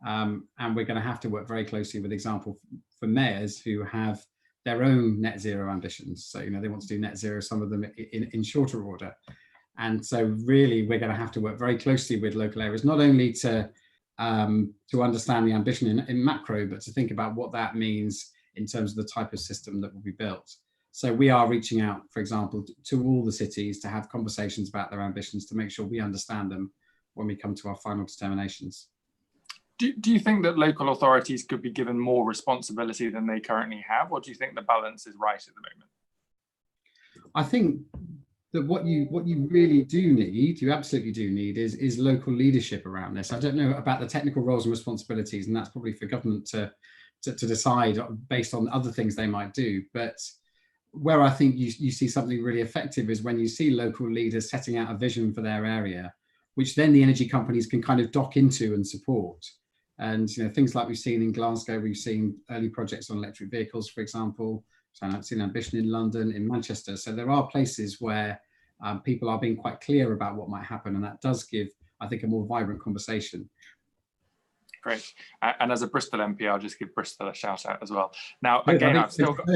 And we're going to have to work very closely with example for mayors who have their own net zero ambitions. So, they want to do net zero, some of them in shorter order. And so really, we're going to have to work very closely with local areas, not only to understand the ambition in macro, but to think about what that means in terms of the type of system that will be built. So we are reaching out, for example, to all the cities to have conversations about their ambitions to make sure we understand them when we come to our final determinations. Do you think that local authorities could be given more responsibility than they currently have, or do you think the balance is right at the moment? I think that what you really do need, you absolutely do need, is local leadership around this. I don't know about the technical roles and responsibilities, and that's probably for government to decide based on other things they might do. But where I think you see something really effective is when you see local leaders setting out a vision for their area, which then the energy companies can kind of dock into and support. And things like we've seen in Glasgow, we've seen early projects on electric vehicles, for example. So I've seen ambition in London, in Manchester. So there are places where people are being quite clear about what might happen, and that does give, I think, a more vibrant conversation. Great. And as a Bristol MP, I'll just give Bristol a shout out as well. Now, again, I've still got...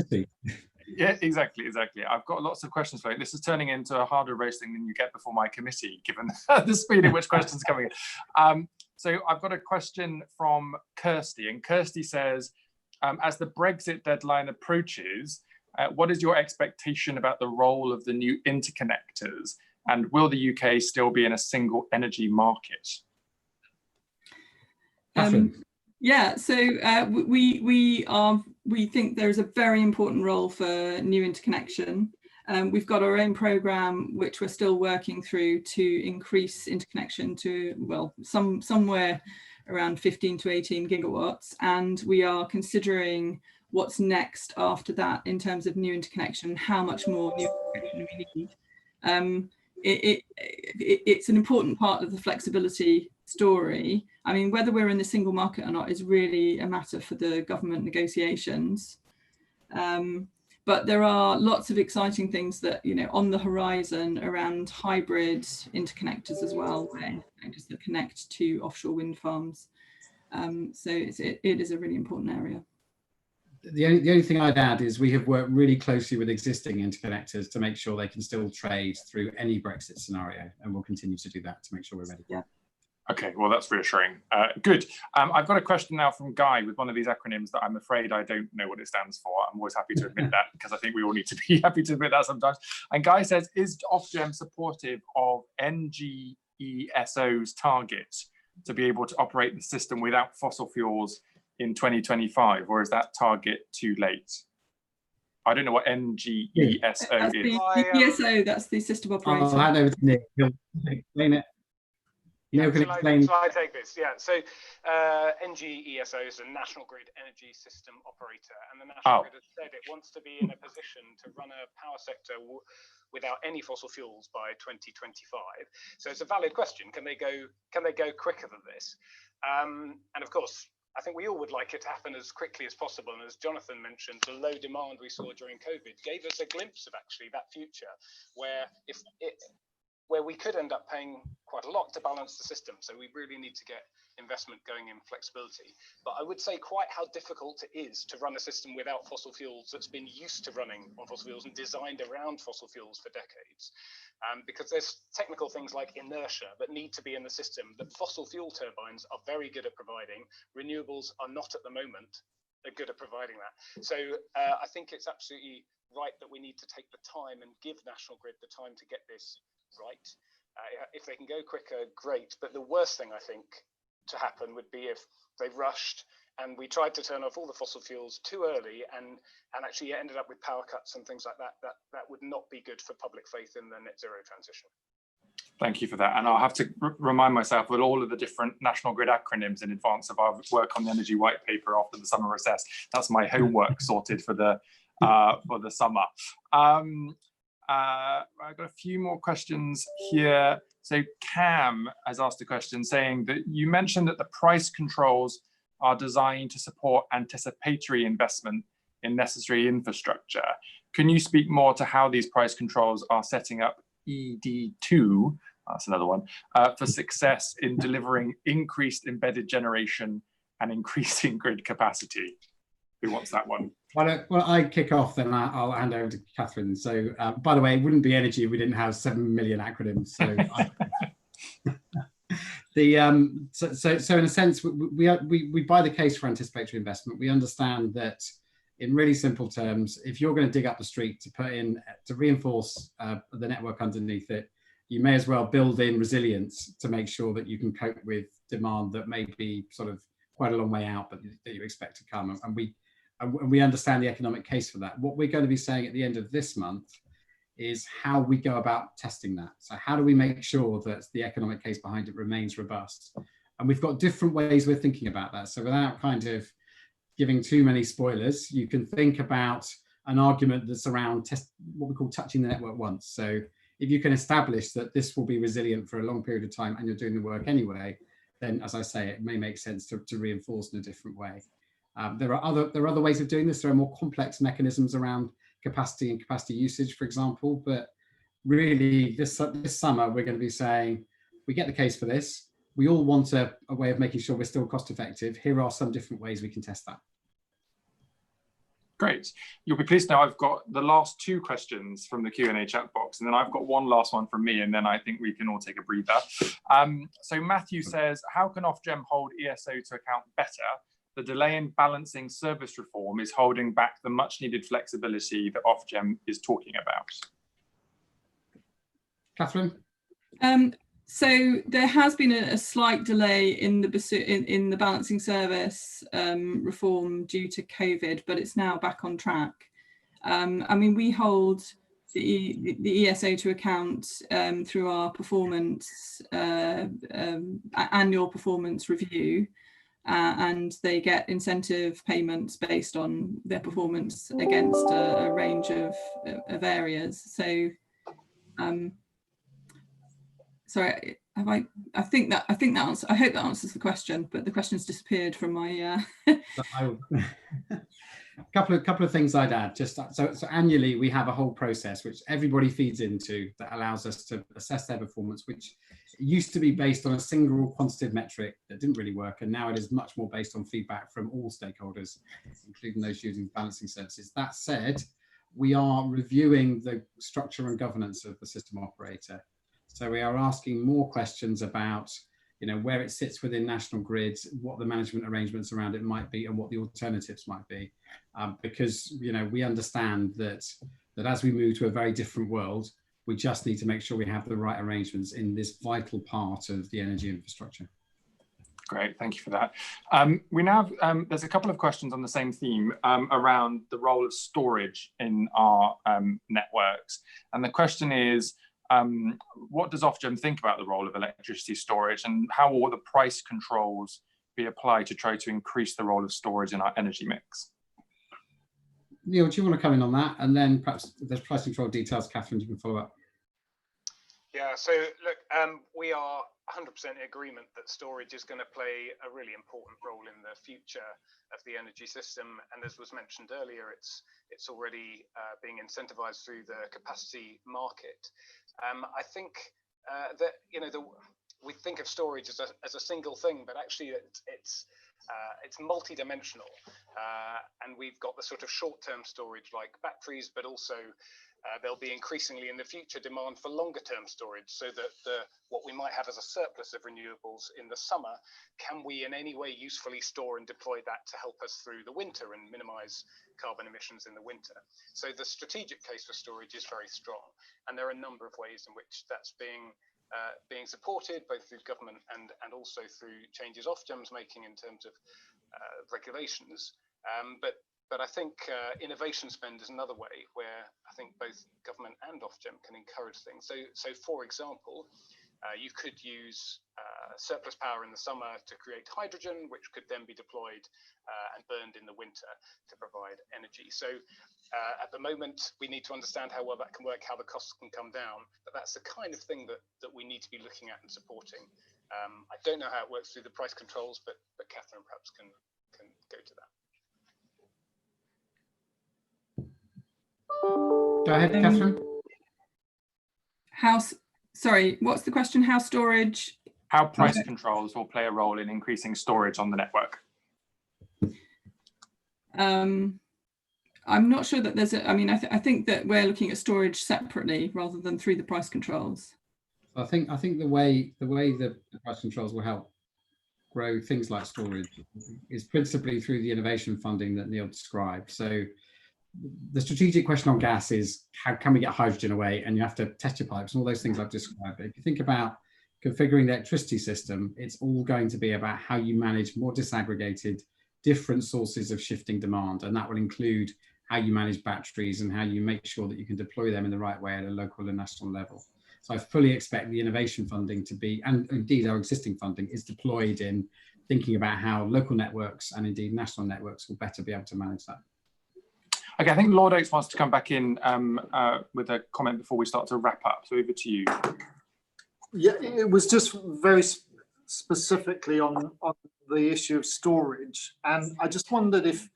Yeah, exactly. I've got lots of questions for you. This is turning into a harder roasting than you get before my committee, given the speed at which questions are coming in. So I've got a question from Kirsty, and Kirsty says, as the Brexit deadline approaches, what is your expectation about the role of the new interconnectors, and will the UK still be in a single energy market? Yeah, so we think there's a very important role for new interconnection. We've got our own programme which we're still working through to increase interconnection to, well, somewhere around 15 to 18 gigawatts, and we are considering what's next after that in terms of new interconnection, how much more new interconnection we need. It's an important part of the flexibility story. I mean, whether we're in the single market or not is really a matter for the government negotiations. But there are lots of exciting things that, on the horizon around hybrid interconnectors as well, where interconnectors that connect to offshore wind farms. So it is a really important area. The only thing I'd add is we have worked really closely with existing interconnectors to make sure they can still trade through any Brexit scenario, and we'll continue to do that to make sure we're ready. Yeah. Okay, well, that's reassuring. Good. I've got a question now from Guy with one of these acronyms that I'm afraid I don't know what it stands for. I'm always happy to admit that, because I think we all need to be happy to admit that sometimes. And Guy says, is Ofgem supportive of NGESO's target to be able to operate the system without fossil fuels in 2025, or is that target too late? I don't know what NGESO That's is. the ESO, that's the system operator. I'll hand over to Nick. He'll explain it. Yeah, Neil can explain. Shall I take this? Yeah, so NGESO is a National Grid Energy System Operator, and the National Grid has said it wants to be in a position to run a power sector without any fossil fuels by 2025. So it's a valid question. Can they go quicker than this? And of course, I think we all would like it to happen as quickly as possible. And as Jonathan mentioned, the low demand we saw during COVID gave us a glimpse of actually that future where where we could end up paying quite a lot to balance the system. So we really need to get investment going in flexibility. But I would say quite how difficult it is to run a system without fossil fuels that's been used to running on fossil fuels and designed around fossil fuels for decades. Because there's technical things like inertia that need to be in the system that fossil fuel turbines are very good at providing. Renewables are not at the moment. They're good at providing that. So I think it's absolutely right that we need to take the time and give National Grid the time to get this right. If they can go quicker, great. But the worst thing I think to happen would be if they rushed and we tried to turn off all the fossil fuels too early and actually ended up with power cuts and things like that. That would not be good for public faith in the net zero transition. Thank you for that. And I'll have to remind myself of all of the different National Grid acronyms in advance of our work on the energy white paper after the summer recess. That's my homework sorted for the summer. I've got a few more questions here. So Cam has asked a question saying that you mentioned that the price controls are designed to support anticipatory investment in necessary infrastructure. Can you speak more to how these price controls are setting up ED2, that's another one, for success in delivering increased embedded generation and increasing grid capacity? Who wants that one? Well, I kick off, then I'll hand over to Catherine. So, by the way, it wouldn't be energy if we didn't have 7 million acronyms. So, so in a sense, we buy the case for anticipatory investment. We understand that, in really simple terms, if you're going to dig up the street to reinforce the network underneath it, you may as well build in resilience to make sure that you can cope with demand that may be sort of quite a long way out, but that you expect to come. And we understand the economic case for that. What we're going to be saying at the end of this month is how we go about testing that. So how do we make sure that the economic case behind it remains robust? And we've got different ways we're thinking about that. So without kind of giving too many spoilers, you can think about an argument that's around what we call touching the network once. So if you can establish that this will be resilient for a long period of time and you're doing the work anyway, then as I say, it may make sense to reinforce in a different way. There are other ways of doing this. There are more complex mechanisms around capacity and capacity usage, for example. But really, this summer, we're going to be saying, we get the case for this. We all want a way of making sure we're still cost effective. Here are some different ways we can test that. Great. You'll be pleased to know I've got the last two questions from the Q&A chat box, and then I've got one last one from me, and then I think we can all take a breather. So Matthew says, how can Ofgem hold ESO to account better? The delay in balancing service reform is holding back the much needed flexibility that Ofgem is talking about. Catherine? So there has been a slight delay in the balancing service reform due to COVID, but it's now back on track. I mean, we hold the ESO to account through our performance annual performance review. And they get incentive payments based on their performance against a range of areas. So, sorry, I think that answer. I hope that answers the question, but the question's disappeared from my. Couple of things I'd add. Just so annually we have a whole process which everybody feeds into that allows us to assess their performance, which used to be based on a single quantitative metric that didn't really work, and now it is much more based on feedback from all stakeholders, including those using balancing services. That said, we are reviewing the structure and governance of the system operator. So we are asking more questions about, where it sits within National Grid, what the management arrangements around it might be, and what the alternatives might be, because we understand that as we move to a very different world, we just need to make sure we have the right arrangements in this vital part of the energy infrastructure. Great, thank you for that. We now there's a couple of questions on the same theme around the role of storage in our networks, and the question is, what does Ofgem think about the role of electricity storage, and how will the price controls be applied to try to increase the role of storage in our energy mix? Neil, do you want to come in on that? And then perhaps if there's price control details, Catherine, you can follow up. Yeah, so look, we are 100% in agreement that storage is going to play a really important role in the future of the energy system. And as was mentioned earlier, it's already being incentivized through the capacity market. I think that, we think of storage as a single thing, but actually it's multi-dimensional, and we've got the sort of short-term storage like batteries, but also there'll be increasingly in the future demand for longer-term storage, so that what we might have as a surplus of renewables in the summer, can we in any way usefully store and deploy that to help us through the winter and minimize carbon emissions in the winter? So the strategic case for storage is very strong, and there are a number of ways in which that's being supported, both through government and also through changes Ofgem's making in terms of regulations. But I think innovation spend is another way where I think both government and Ofgem can encourage things. So for example, you could use surplus power in the summer to create hydrogen, which could then be deployed and burned in the winter to provide energy. So at the moment, we need to understand how well that can work, how the costs can come down, but that's the kind of thing that we need to be looking at and supporting. I don't know how it works through the price controls, but Catherine perhaps can go to that. Go ahead, Catherine. Sorry, what's the question? How price controls will play a role in increasing storage on the network? I'm not sure that there's I think that we're looking at storage separately rather than through the price controls. I think the way the price controls will help grow things like storage is principally through the innovation funding that Neil described. So the strategic question on gas is, how can we get hydrogen away? And you have to test your pipes and all those things I've described. But if you think about configuring the electricity system, it's all going to be about how you manage more disaggregated, different sources of shifting demand. And that will include how you manage batteries and how you make sure that you can deploy them in the right way at a local and national level. So I fully expect the innovation funding to be, and indeed our existing funding is deployed in thinking about how local networks and indeed national networks will better be able to manage that. Okay, I think Lord Oakes wants to come back in with a comment before we start to wrap up. So over to you. Yeah, it was just very specifically on the issue of storage. And I just wondered if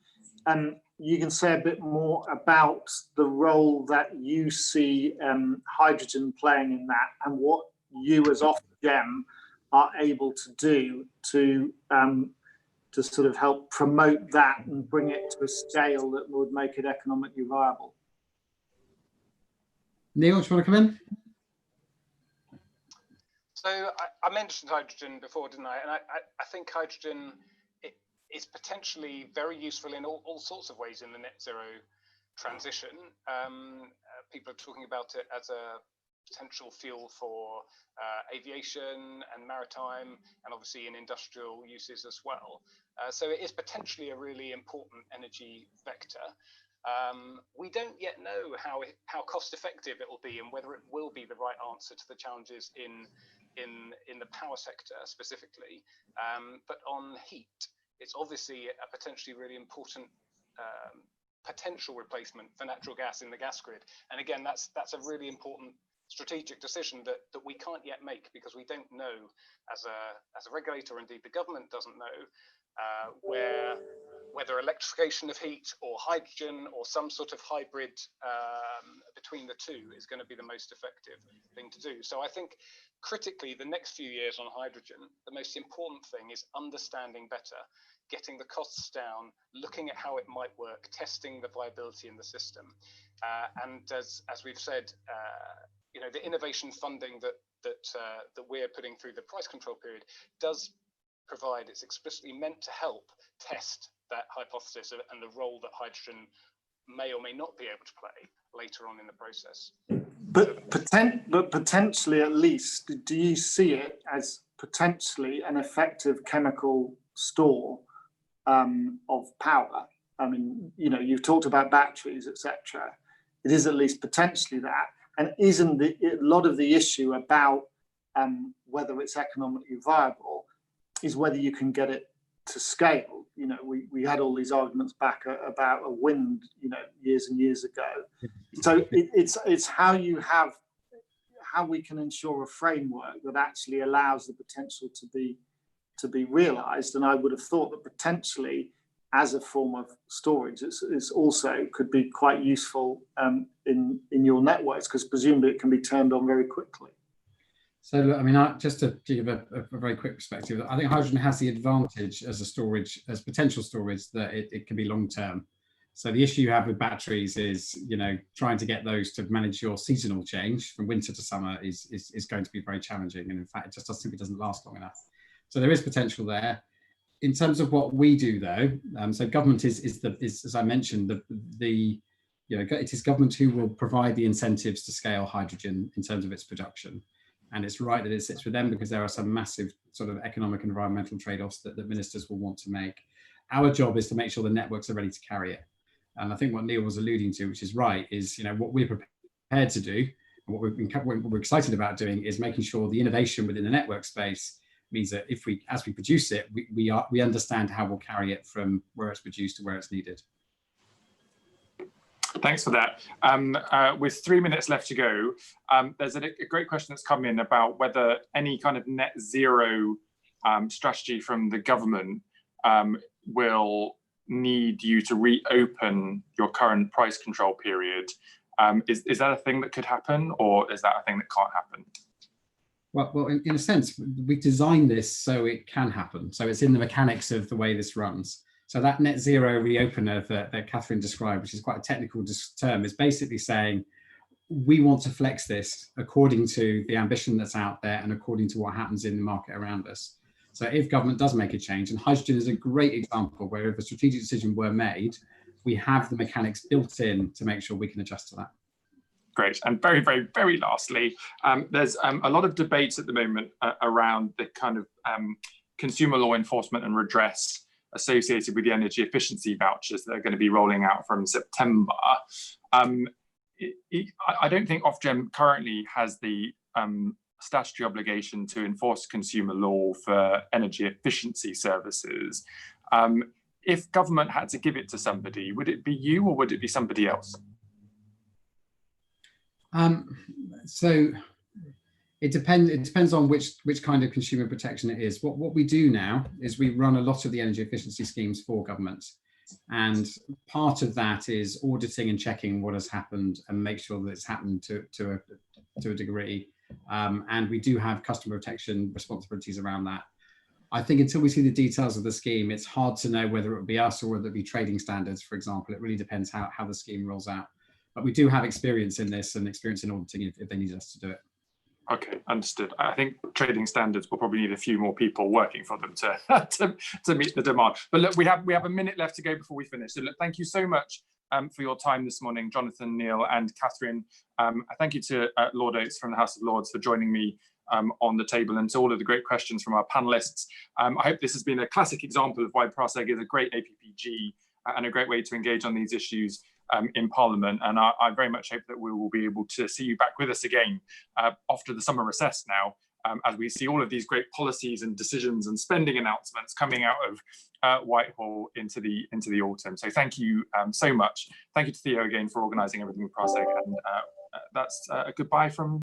you can say a bit more about the role that you see hydrogen playing in that, and what you as Ofgem are able to do to sort of help promote that and bring it to a scale that would make it economically viable. Neil, do you want to come in? So I mentioned hydrogen before, didn't I? And I think hydrogen is potentially very useful in all sorts of ways in the net zero transition. People are talking about it as a potential fuel for aviation and maritime, and obviously in industrial uses as well. So it is potentially a really important energy vector. We don't yet know how cost effective it will be and whether it will be the right answer to the challenges in the power sector specifically. But on heat, it's obviously a potentially really important potential replacement for natural gas in the gas grid. And again, that's a really important strategic decision that we can't yet make, because we don't know as a regulator, indeed the government doesn't know whether electrification of heat or hydrogen or some sort of hybrid between the two is going to be the most effective thing to do. So I think critically the next few years on hydrogen, the most important thing is understanding better, getting the costs down, looking at how it might work, testing the viability in the system. And as we've said, the innovation funding that we're putting through the price control period does provide, it's explicitly meant to help test that hypothesis and the role that hydrogen may or may not be able to play later on in the process. But potentially, at least, do you see it as potentially an effective chemical store of power? I mean, you know, you've talked about batteries, etc. It is at least potentially that. And isn't a lot of the issue about whether it's economically viable is whether you can get it to scale? You know, we had all these arguments back about a wind, you know, years and years ago. So it's how we can ensure a framework that actually allows the potential to be realised. And I would have thought that potentially, as a form of storage, it's also could be quite useful in your networks, because presumably it can be turned on very quickly. So, look, I mean, just to give a very quick perspective, I think hydrogen has the advantage as a storage, as potential storage, that it can be long term. So the issue you have with batteries is, you know, trying to get those to manage your seasonal change from winter to summer is going to be very challenging. And in fact, it just simply doesn't last long enough. So there is potential there. In terms of what we do, though, so government is as I mentioned, you know, it is government who will provide the incentives to scale hydrogen in terms of its production. And it's right that it sits with them, because there are some massive sort of economic and environmental trade-offs that ministers will want to make. Our job is to make sure the networks are ready to carry it. And I think what Neil was alluding to, which is right, is, you know, what we're prepared to do, and what we're excited about doing, is making sure the innovation within the network space means that as we produce it, we understand how we'll carry it from where it's produced to where it's needed. Thanks for that. With 3 minutes left to go, there's a great question that's come in about whether any kind of net zero strategy from the government will need you to reopen your current price control period. Is that a thing that could happen, or is that a thing that can't happen? Well, in a sense, we designed this so it can happen. So it's in the mechanics of the way this runs. So that net zero reopener that Catherine described, which is quite a technical term, is basically saying we want to flex this according to the ambition that's out there and according to what happens in the market around us. So if government does make a change, and hydrogen is a great example where if a strategic decision were made, we have the mechanics built in to make sure we can adjust to that. Great. And very, very, very lastly, there's a lot of debates at the moment around the kind of consumer law enforcement and redress associated with the energy efficiency vouchers that are going to be rolling out from September. I don't think Ofgem currently has the statutory obligation to enforce consumer law for energy efficiency services. If government had to give it to somebody, would it be you or would it be somebody else? So it depends on which kind of consumer protection it is. What we do now is we run a lot of the energy efficiency schemes for governments, and part of that is auditing and checking what has happened and make sure that it's happened to a degree. And we do have customer protection responsibilities around that. I think until we see the details of the scheme, it's hard to know whether it would be us or whether it be trading standards, for example. It really depends how the scheme rolls out. But we do have experience in this and experience in auditing if they need us to do it. Okay, understood. I think trading standards will probably need a few more people working for them to meet the demand. But look, we have a minute left to go before we finish. So look, thank you so much for your time this morning, Jonathan, Neil, and Catherine. Thank you to Lord Oates from the House of Lords for joining me on the table, and to all of the great questions from our panelists. I hope this has been a classic example of why PRASEG is a great APPG and a great way to engage on these issues in Parliament. And I very much hope that we will be able to see you back with us again after the summer recess now, as we see all of these great policies and decisions and spending announcements coming out of Whitehall into the autumn. So thank you so much. Thank you to Theo again for organising everything with PRASEG, and that's a goodbye from